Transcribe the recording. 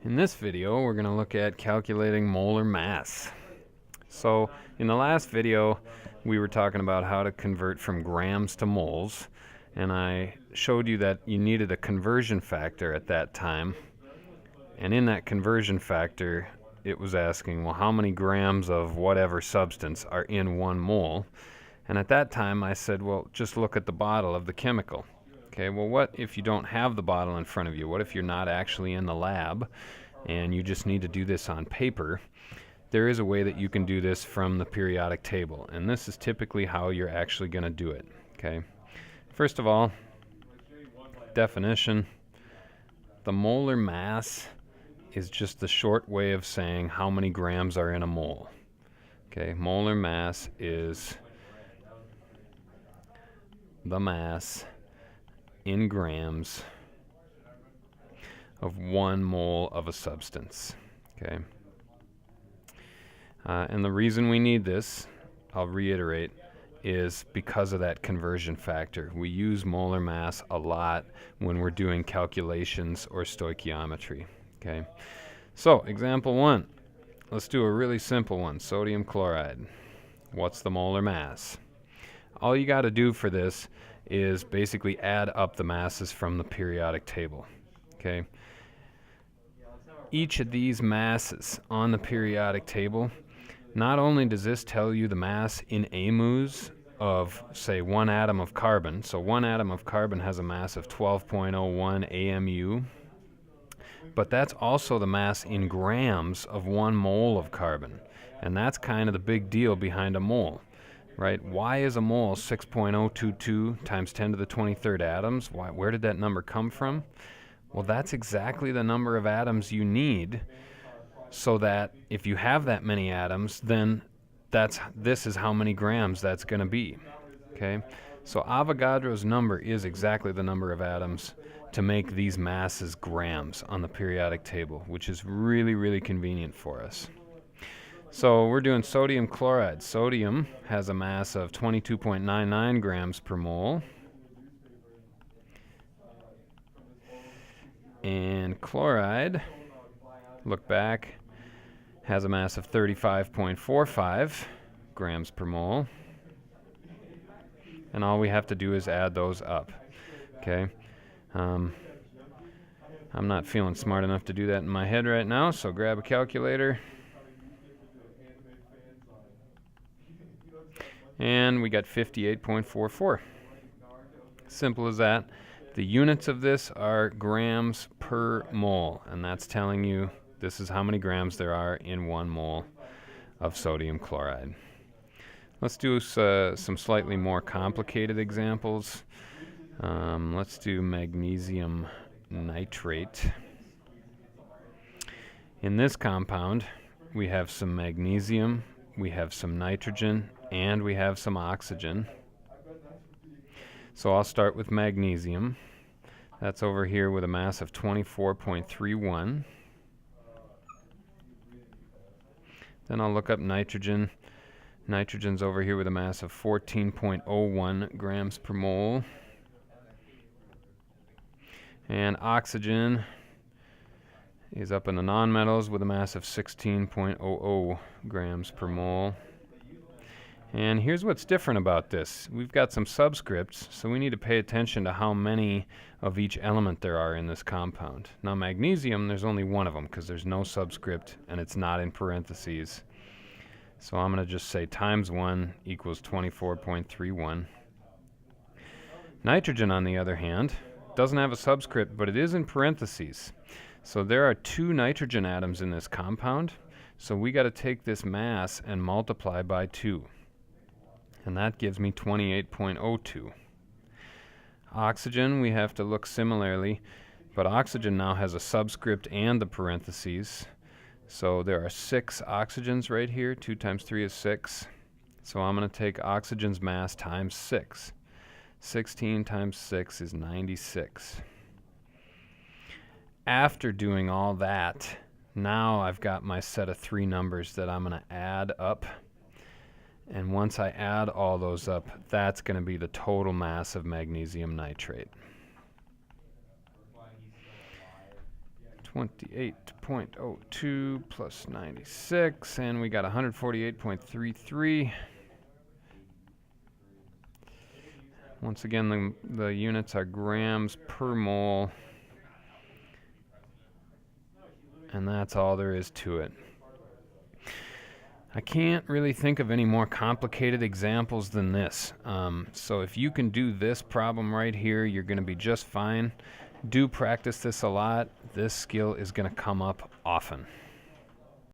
In this video, we're going to look at calculating molar mass. So, in the last video, we were talking about how to convert from grams to moles, and I showed you that you needed a conversion factor at that time. And in that conversion factor, it was asking, well, how many grams of whatever substance are in 1 mole? And at that time, I said, well, just look at the bottle of the chemical. Okay, well, what if you don't have the bottle in front of you? What if you're not actually in the lab and you just need to do this on paper? There is a way that you can do this from the periodic table, and this is typically how you're actually going to do it. Okay, first of all, definition: the molar mass is just the short way of saying how many grams are in a mole. Okay, molar mass is the mass in grams of 1 mole of a substance. Okay, and the reason we need this, I'll reiterate, is because of that conversion factor. We use molar mass a lot when we're doing calculations or stoichiometry. Okay, so example 1. Let's do a really simple one. Sodium chloride. What's the molar mass? All you got to do for this is basically add up the masses from the periodic table. Okay, each of these masses on the periodic table, not only does this tell you the mass in AMUs of, say, 1 atom of carbon. So 1 atom of carbon has a mass of 12.01 AMU, but that's also the mass in grams of 1 mole of carbon. And that's kind of the big deal behind a mole, right? Why is a mole 6.022 times 10 to the 23rd atoms? Where did that number come from? Well, that's exactly the number of atoms you need, so that if you have that many atoms, then this is how many grams that's going to be. Okay, so Avogadro's number is exactly the number of atoms to make these masses grams on the periodic table, which is really, really convenient for us. So we're doing sodium chloride. Sodium has a mass of 22.99 grams per mole. And chloride, look back, has a mass of 35.45 grams per mole. And all we have to do is add those up. Okay. I'm not feeling smart enough to do that in my head right now, so grab a calculator. And we got 58.44. Simple as that. The units of this are grams per mole, and that's telling you this is how many grams there are in 1 mole of sodium chloride. Let's do some slightly more complicated examples. Let's do magnesium nitrate. In this compound, we have some magnesium, we have some nitrogen, and we have some oxygen. So I'll start with magnesium. That's over here with a mass of 24.31. Then I'll look up nitrogen. Nitrogen's over here with a mass of 14.01 grams per mole. And oxygen is up in the nonmetals with a mass of 16.00 grams per mole. And here's what's different about this. We've got some subscripts, so we need to pay attention to how many of each element there are in this compound. Now magnesium, there's only 1 of them because there's no subscript and it's not in parentheses. So I'm going to just say times 1 equals 24.31. Nitrogen, on the other hand, doesn't have a subscript, but it is in parentheses. So there are 2 nitrogen atoms in this compound, so we got to take this mass and multiply by 2. And that gives me 28.02. Oxygen, we have to look similarly, but oxygen now has a subscript and the parentheses. So there are 6 oxygens right here. 2 times 3 is 6. So I'm going to take oxygen's mass times 6. 16 times 6 is 96. After doing all that, now I've got my set of 3 numbers that I'm going to add up. And once I add all those up, that's going to be the total mass of magnesium nitrate. 28.02 plus 96, and we got 148.33. Once again, the units are grams per mole, and that's all there is to it. I can't really think of any more complicated examples than this. So if you can do this problem right here, you're going to be just fine. Do practice this a lot. This skill is going to come up often.